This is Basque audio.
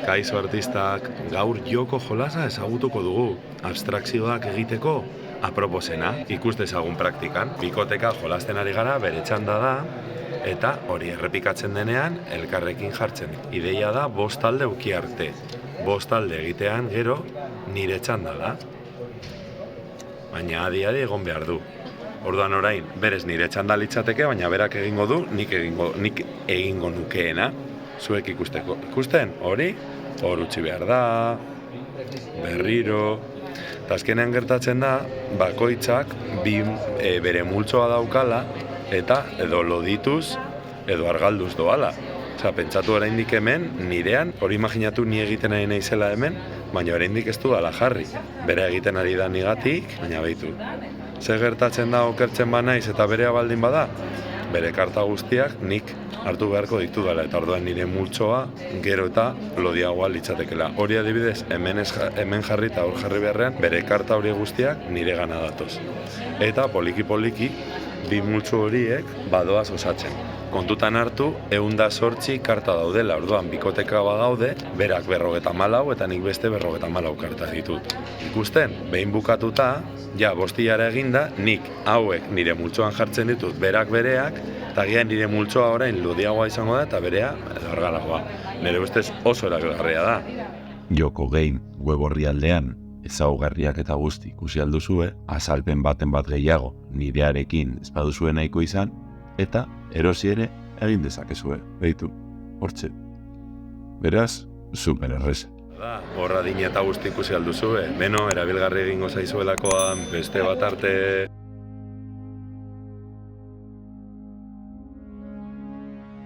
Kaixo artistak, gaur joko jolasa ezagutuko dugu. Abstrakzioak egiteko aproposena, ikus dezagun praktikan. Bikoteka jolasten ari gara, bere txanda da, eta hori errepikatzen denean, elkarrekin jartzen. Ideia da, 5 talde uki arte. 5 talde egitean gero, nire txanda da. Baina adi egon behar du. Orduan orain, berez nire txanda litzateke, baina berak egingo du, nik egingo nukeena. Zuek ikusteko. Ikusten, hori, hor utzi behar da, berriro. Eta azkenean gertatzen da, bakoitzak bere multzoa daukala, eta edo lodituz, edo argalduz doala. Osa, pentsatu oraindik hemen, nirean, hori imaginatu ni egiten ari naizela hemen, baina oraindik ez du dala jarri. Bere egiten ari da nigatik, baina behitu. Zer gertatzen da okertzen banaiz eta berea baldin bada? Bere karta guztiak nik hartu beharko ditu dela, eta orduan nire multzoa gero eta lodiagoa litzatekela. Hori adibidez, hemen jarri eta hor jarri beharrean, bere karta hori guztiak nire gana datoz. Eta poliki-poliki, bi multzo horiek badoaz osatzen. Kontutan hartu, 108 karta daudela, orduan bikoteka badaude, berak 54 eta nik beste 54 karta ditut. Ikusten, behin bukatuta, ja, 5 eginda, nik hauek nire multzoan jartzen ditut berak bereak, eta gian nire multzoa orain lodiagoa izango da, eta berea argalagoa. Nire ustez oso erabilgarria da. Joko Game web orrialdean ezaugarriak eta guzti ikusi alduzue, azalpen baten bat gehiago nirearekin ez baduzue nahiko izan, eta erosi ere egin dezakezue, behitu, hortxe. Beraz, super erreza. Horra dina eta guzti ikusi alduzue, beno, erabilgarri egingo zaizuelakoan, beste bat arte...